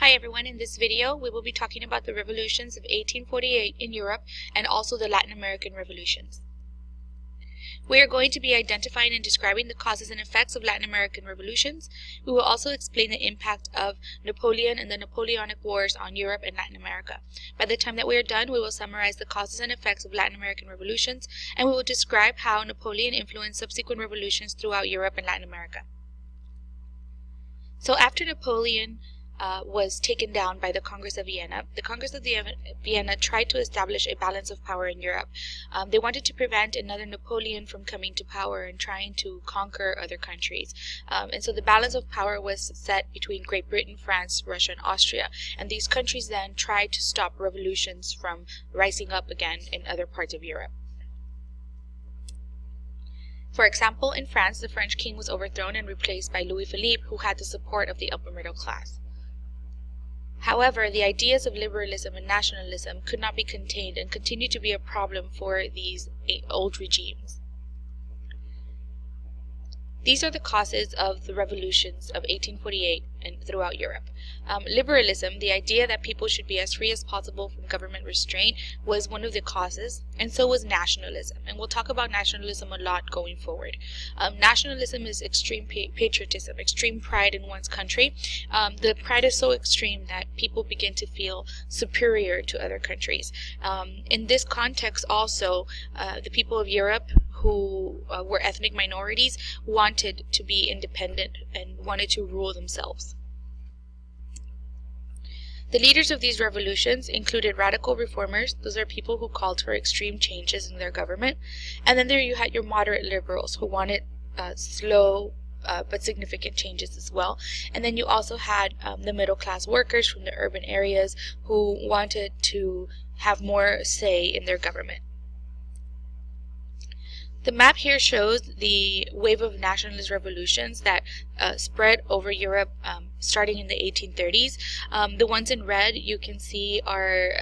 Hi everyone, in this video we will be talking about the revolutions of 1848 in Europe and also the Latin American revolutions. We are going to be identifying and describing the causes and effects of Latin American revolutions. We will also explain the impact of Napoleon and the Napoleonic Wars on Europe and Latin America. By the time that we are done, we will summarize the causes and effects of Latin American revolutions, and we will describe how Napoleon influenced subsequent revolutions throughout Europe and Latin America. So after Napoleon was taken down by the Congress of Vienna. The Congress of Vienna tried to establish a balance of power in Europe. They wanted to prevent another Napoleon from coming to power and trying to conquer other countries. And so the balance of power was set between Great Britain, France, Russia, and Austria. And these countries then tried to stop revolutions from rising up again in other parts of Europe. For example, in France, the French king was overthrown and replaced by Louis Philippe, who had the support of the upper middle class. However, the ideas of liberalism and nationalism could not be contained and continued to be a problem for these old regimes. These are the causes of the revolutions of 1848 and throughout Europe. Liberalism, the idea that people should be as free as possible from government restraint, was one of the causes, and so was nationalism. And we'll talk about nationalism a lot going forward. Nationalism is extreme patriotism, extreme pride in one's country. The pride is so extreme that people begin to feel superior to other countries. In this context also, the people of Europe who were ethnic minorities wanted to be independent and wanted to rule themselves. The leaders of these revolutions included radical reformers. Those are people who called for extreme changes in their government. And then there you had your moderate liberals who wanted slow but significant changes as well. And then you also had the middle class workers from the urban areas who wanted to have more say in their government. The map here shows the wave of nationalist revolutions that spread over Europe starting in the 1830s. The ones in red you can see are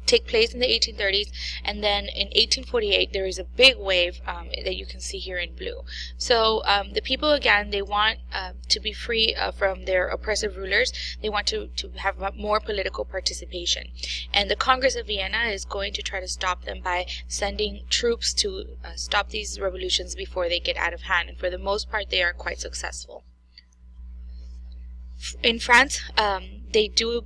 take place in the 1830s, and then in 1848 there is a big wave that you can see here in blue. So the people, again, they want to be free from their oppressive rulers. They want to have more political participation, and the Congress of Vienna is going to try to stop them by sending troops to stop these revolutions before they get out of hand, and for the most part they are quite successful. In France, they do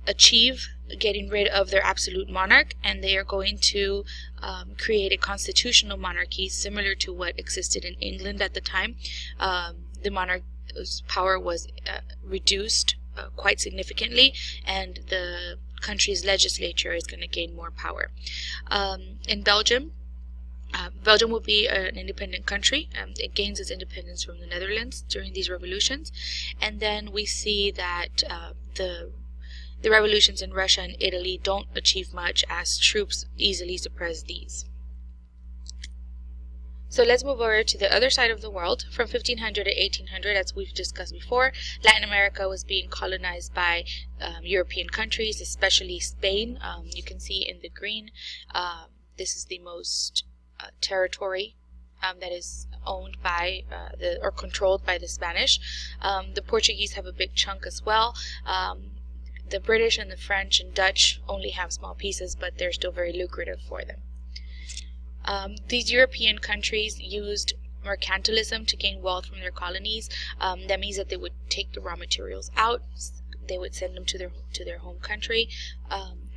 achieve getting rid of their absolute monarch, and they are going to create a constitutional monarchy similar to what existed in England at the time. The monarch's power was reduced quite significantly, and the country's legislature is going to gain more power. In Belgium, Belgium will be an independent country. It gains its independence from the Netherlands during these revolutions, and then we see that the revolutions in Russia and Italy don't achieve much as troops easily suppress these. So let's move over to the other side of the world. From 1500 to 1800, as we've discussed before, Latin America was being colonized by European countries, especially Spain. You can see in the green, this is the most territory that is owned by or controlled by the Spanish. The Portuguese have a big chunk as well. The British and the French and Dutch only have small pieces, but they're still very lucrative for them. These European countries used mercantilism to gain wealth from their colonies. That means that they would take the raw materials out, they would send them to their home country,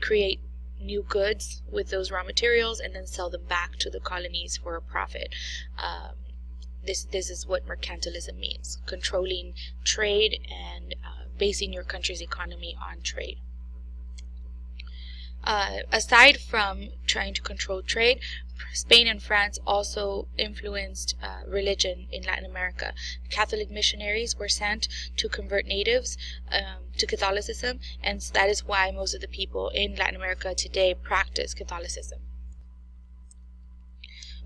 create new goods with those raw materials, and then sell them back to the colonies for a profit. This is what mercantilism means: controlling trade and basing your country's economy on trade. Aside from trying to control trade, Spain and France also influenced religion in Latin America. Catholic missionaries were sent to convert natives to Catholicism, and that is why most of the people in Latin America today practice Catholicism.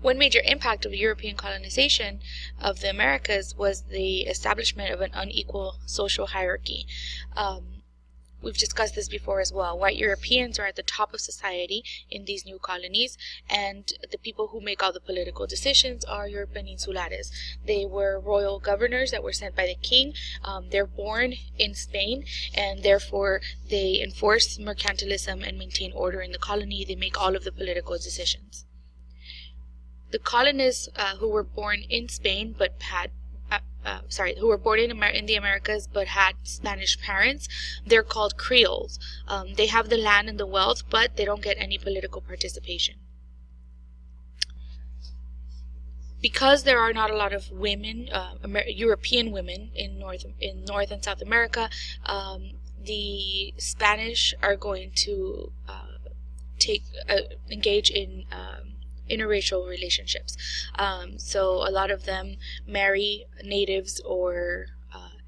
One major impact of European colonization of the Americas was the establishment of an unequal social hierarchy. We've discussed this before as well. White Europeans are at the top of society in these new colonies, and the people who make all the political decisions are your peninsulares. They were royal governors that were sent by the king. They're born in Spain, and therefore they enforce mercantilism and maintain order in the colony. They make all of the political decisions. The colonists who were born in Spain but had who were born in the Americas but had Spanish parents, they're called Creoles. They have the land and the wealth, but they don't get any political participation. Because there are not a lot of women, European women in North and South America, the Spanish are going to engage in interracial relationships. So a lot of them marry natives or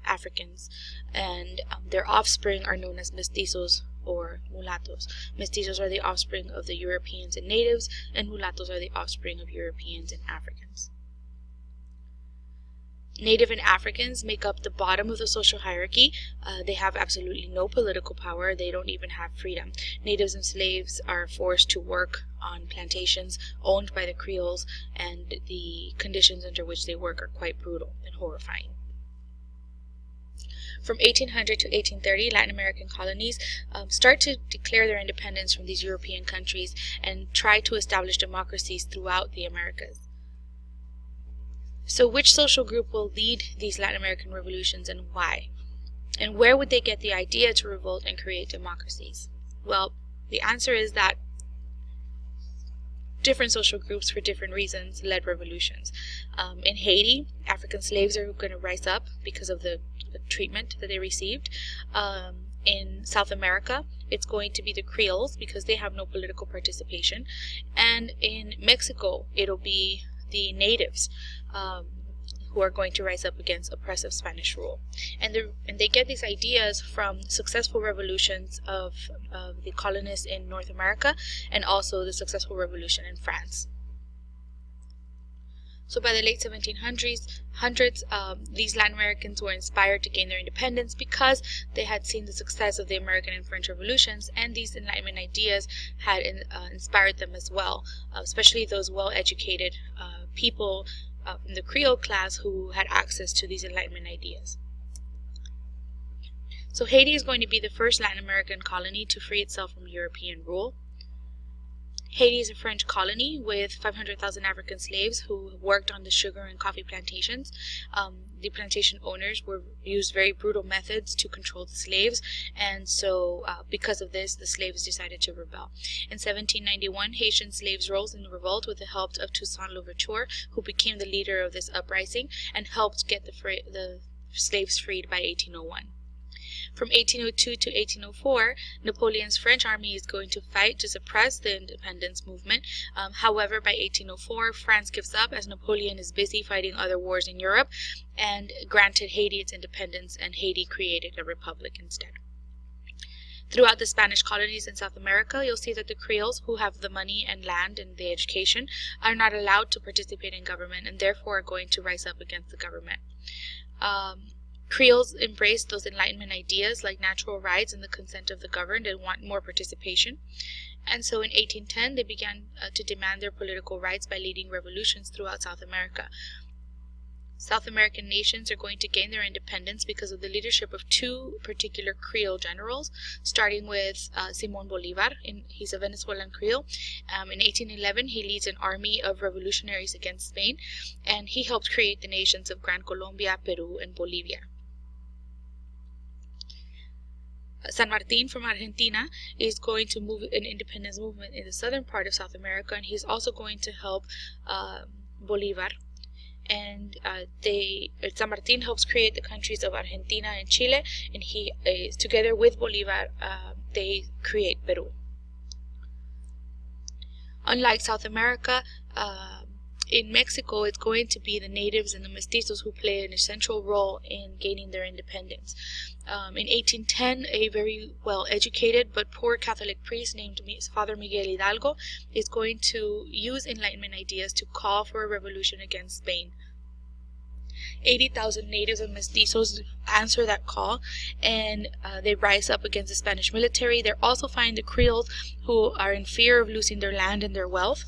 Africans, and their offspring are known as mestizos or mulattos. Mestizos are the offspring of the Europeans and natives, and mulattos are the offspring of Europeans and Africans. Native and Africans make up the bottom of the social hierarchy. They have absolutely no political power. They don't even have freedom. Natives and slaves are forced to work on plantations owned by the Creoles, and the conditions under which they work are quite brutal and horrifying. From 1800 to 1830, Latin American colonies start to declare their independence from these European countries and try to establish democracies throughout the Americas. So which social group will lead these Latin American revolutions, and why? And where would they get the idea to revolt and create democracies? Well, the answer is that different social groups for different reasons led revolutions. In Haiti, African slaves are going to rise up because of the treatment that they received. In South America, it's going to be the Creoles because they have no political participation. And in Mexico, it'll be the natives who are going to rise up against oppressive Spanish rule. And they get these ideas from successful revolutions of the colonists in North America, and also the successful revolution in France. So by the late 1700s, these Latin Americans were inspired to gain their independence because they had seen the success of the American and French revolutions, and these Enlightenment ideas had inspired them as well, especially those well-educated people in the Creole class who had access to these Enlightenment ideas. So Haiti is going to be the first Latin American colony to free itself from European rule. Haiti is a French colony with 500,000 African slaves who worked on the sugar and coffee plantations. The plantation owners used very brutal methods to control the slaves, and so because of this, the slaves decided to rebel. In 1791, Haitian slaves rose in revolt with the help of Toussaint Louverture, who became the leader of this uprising and helped get the slaves freed by 1801. From 1802 to 1804, Napoleon's French army is going to fight to suppress the independence movement. However, by 1804, France gives up as Napoleon is busy fighting other wars in Europe, and granted Haiti its independence, and Haiti created a republic instead. Throughout the Spanish colonies in South America, you'll see that the Creoles, who have the money and land and the education, are not allowed to participate in government, and therefore are going to rise up against the government. Creoles embraced those Enlightenment ideas like natural rights and the consent of the governed and want more participation. And so in 1810, they began to demand their political rights by leading revolutions throughout South America. South American nations are going to gain their independence because of the leadership of two particular Creole generals, starting with Simón Bolívar. He's a Venezuelan Creole. In 1811, he leads an army of revolutionaries against Spain, and he helped create the nations of Gran Colombia, Peru, and Bolivia. San Martín from Argentina is going to move an independence movement in the southern part of South America, and he's also going to help Bolívar. And San Martín helps create the countries of Argentina and Chile, and he together with Bolívar they create Peru. Unlike South America, in Mexico, it's going to be the natives and the mestizos who play an essential role in gaining their independence. In 1810, a very well-educated but poor Catholic priest named Father Miguel Hidalgo is going to use Enlightenment ideas to call for a revolution against Spain. 80,000 natives and mestizos answer that call, and they rise up against the Spanish military. They're also fighting the Creoles, who are in fear of losing their land and their wealth.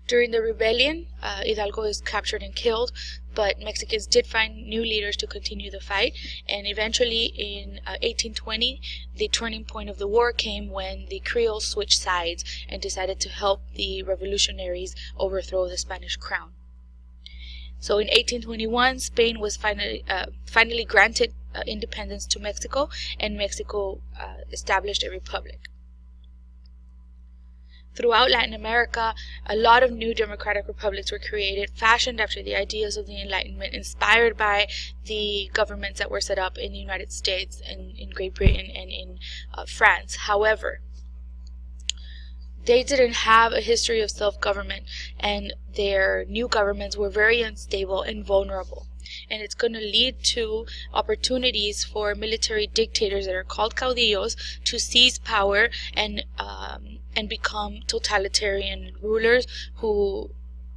During the rebellion, Hidalgo is captured and killed, but Mexicans did find new leaders to continue the fight, and eventually in 1820, the turning point of the war came when the Creoles switched sides and decided to help the revolutionaries overthrow the Spanish crown. So in 1821, Spain was finally granted independence to Mexico, and Mexico established a republic. Throughout Latin America, a lot of new democratic republics were created, fashioned after the ideas of the Enlightenment, inspired by the governments that were set up in the United States and in Great Britain and in France. However, they didn't have a history of self-government, and their new governments were very unstable and vulnerable. And it's going to lead to opportunities for military dictators that are called caudillos to seize power and become totalitarian rulers who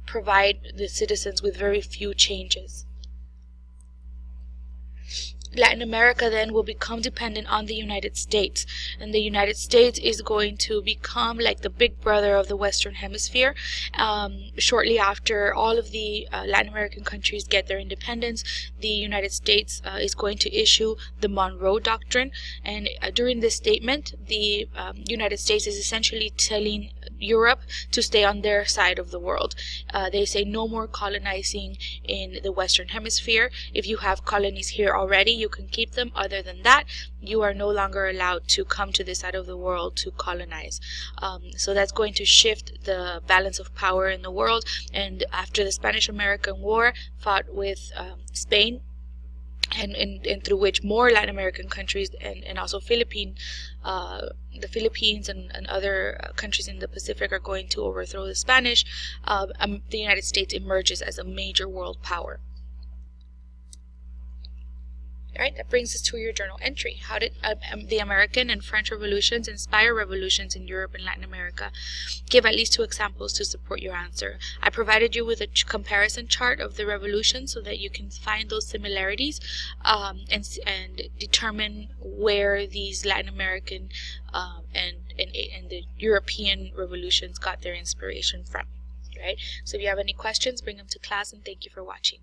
provide the citizens with very few changes. Latin America then will become dependent on the United States, and the United States is going to become like the big brother of the Western Hemisphere. Shortly after all of the Latin American countries get their independence, the United States is going to issue the Monroe Doctrine, and during this statement, the United States is essentially telling Europe to stay on their side of the world. They say no more colonizing in the Western Hemisphere. If you have colonies here already, you can keep them. Other than that, you are no longer allowed to come to this side of the world to colonize. So that's going to shift the balance of power in the world. And after the Spanish-American War fought with Spain, and through which more Latin American countries and also the Philippines and other countries in the Pacific are going to overthrow the Spanish, the United States emerges as a major world power. Alright, that brings us to your journal entry. How did the American and French revolutions inspire revolutions in Europe and Latin America? Give at least 2 examples to support your answer. I provided you with a comparison chart of the revolutions so that you can find those similarities and determine where these Latin American and the European revolutions got their inspiration from. Right? So if you have any questions, bring them to class, and thank you for watching.